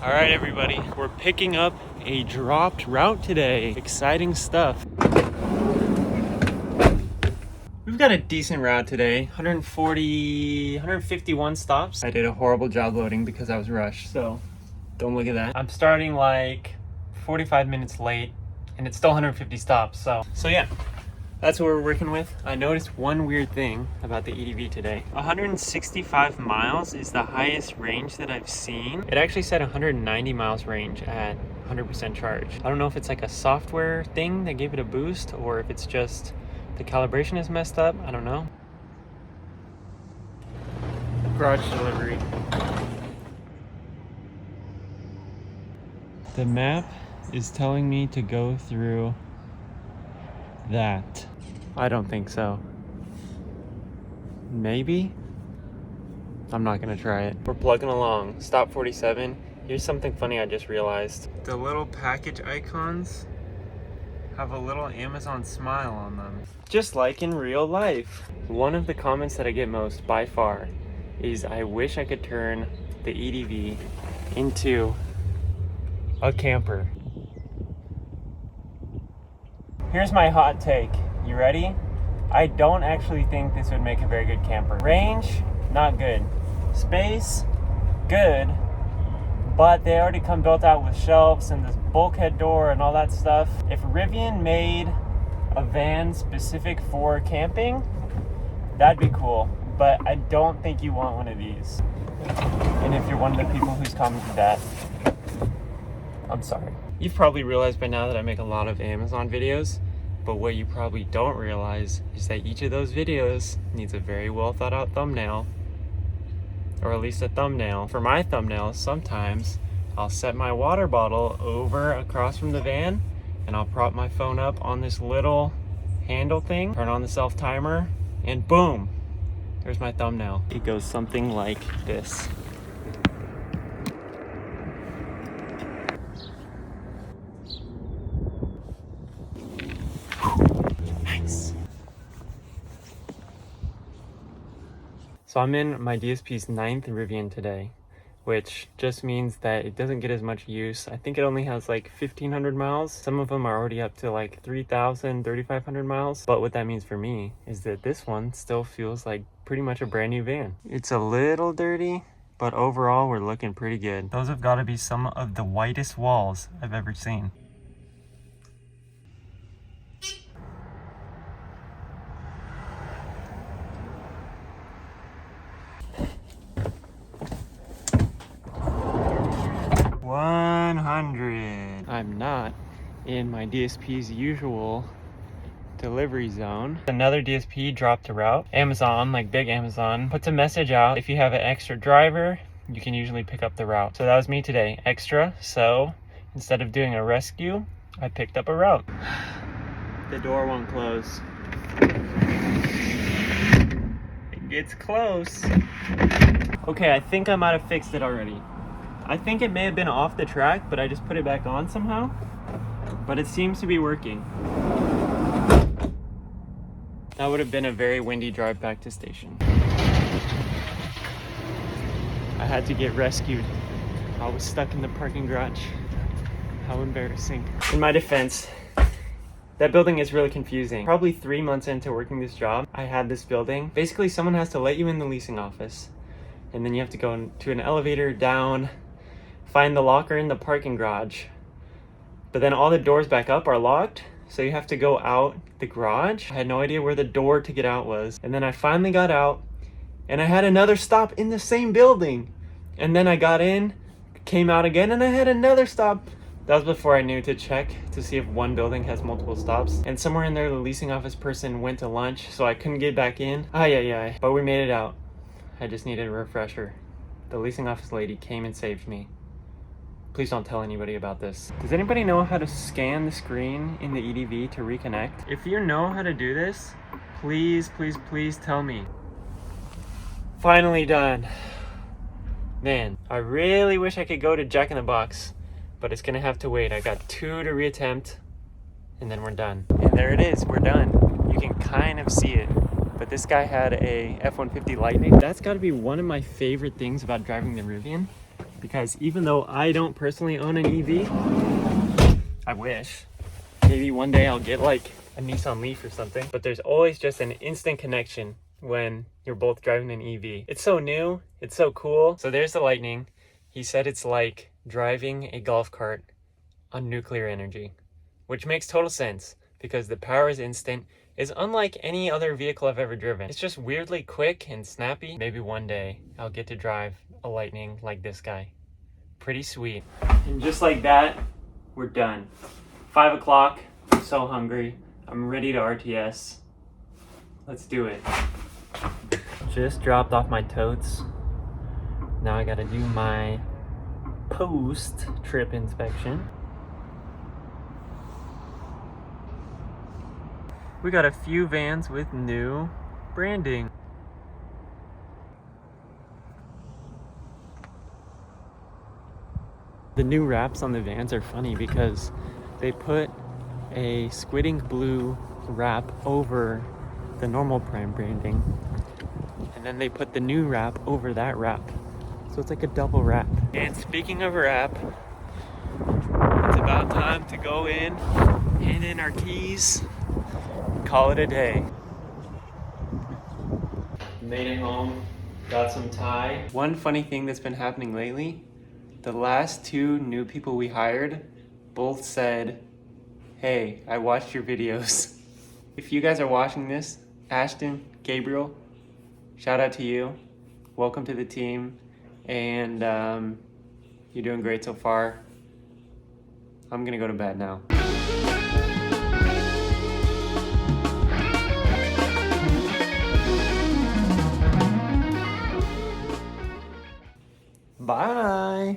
All right, everybody, we're picking up a dropped route today. Exciting stuff. We've got a decent route today, 151 stops. I did a horrible job loading because I was rushed, so don't look at that. I'm starting like 45 minutes late and it's still 150 stops, so yeah. That's what we're working with. I noticed one weird thing about the EDV today. 165 miles is the highest range that I've seen. It actually said 190 miles range at 100% charge. I don't know if it's like a software thing that gave it a boost or if it's just the calibration is messed up. I don't know. Garage delivery. The map is telling me to go through that. I don't think so. Maybe? I'm not gonna try it. We're plugging along. Stop 47. Here's something funny I just realized. The little package icons have a little Amazon smile on them. Just like in real life. One of the comments that I get most by far is I wish I could turn the EDV into a camper. Here's my hot take. You ready? I don't actually think this would make a very good camper. Range, not good. Space, good. But they already come built out with shelves and this bulkhead door and all that stuff. If Rivian made a van specific for camping, that'd be cool. But I don't think you want one of these. And if you're one of the people who's commented that, I'm sorry. You've probably realized by now that I make a lot of Amazon videos. But what you probably don't realize is that each of those videos needs a very well thought out thumbnail, or at least a thumbnail. For my thumbnails, sometimes I'll set my water bottle over across from the van and I'll prop my phone up on this little handle thing, turn on the self timer, and boom, there's my thumbnail. It goes something like this. So I'm in my DSP's 9th Rivian today, which just means that it doesn't get as much use. I think it only has like 1,500 miles. Some of them are already up to like 3,000, 3,500 miles. But what that means for me is that this one still feels like pretty much a brand new van. It's a little dirty, but overall we're looking pretty good. Those have got to be some of the whitest walls I've ever seen. I'm not in my DSP's usual delivery zone. Another DSP dropped a route. Amazon, like big Amazon, puts a message out. If you have an extra driver, you can usually pick up the route. So that was me today, extra. So instead of doing a rescue, I picked up a route. The door won't close. It gets close. Okay, I think I might have fixed it already. I think it may have been off the track, but I just put it back on somehow. But it seems to be working. That would have been a very windy drive back to station. I had to get rescued. I was stuck in the parking garage. How embarrassing. In my defense, that building is really confusing. Probably 3 months into working this job, I had this building. Basically, someone has to let you in the leasing office, and then you have to go to an elevator down, find the locker in the parking garage. But then all the doors back up are locked, so you have to go out the garage. I had no idea where the door to get out was. And then I finally got out, and I had another stop in the same building. And then I got in, came out again, and I had another stop. That was before I knew to check to see if one building has multiple stops. And somewhere in there, the leasing office person went to lunch, so I couldn't get back in. Ay. But we made it out. I just needed a refresher. The leasing office lady came and saved me. Please don't tell anybody about this. Does anybody know how to scan the screen in the EDV to reconnect? If you know how to do this, please tell me. Finally done. Man, I really wish I could go to Jack in the Box, but it's gonna have to wait. I got 2 to reattempt, and then we're done. And there it is, we're done. You can kind of see it. But this guy had a F-150 Lightning. That's gotta be one of my favorite things about driving the Rivian, because even though I don't personally own an EV, I wish. Maybe one day I'll get like a Nissan Leaf or something, but there's always just an instant connection when you're both driving an EV. It's so new, it's so cool. So there's the Lightning. He said it's like driving a golf cart on nuclear energy, which makes total sense because the power is instant. It's unlike any other vehicle I've ever driven. It's just weirdly quick and snappy. Maybe one day I'll get to drive a Lightning like this guy. Pretty sweet. And just like that, we're done. 5 o'clock, I'm so hungry. I'm ready to RTS. Let's do it. Just dropped off my totes. Now I gotta do my post-trip inspection. We got a few vans with new branding. The new wraps on the vans are funny because they put a squid ink blue wrap over the normal Prime branding, and then they put the new wrap over that wrap. So it's like a double wrap. And speaking of wrap, it's about time to go in, hand in our keys, call it a day. Made it home, got some Thai. One funny thing that's been happening lately, the last 2 new people we hired both said, "Hey, I watched your videos." If you guys are watching this, Ashton, Gabriel, shout out to you. Welcome to the team, and you're doing great so far. I'm gonna go to bed now. Bye.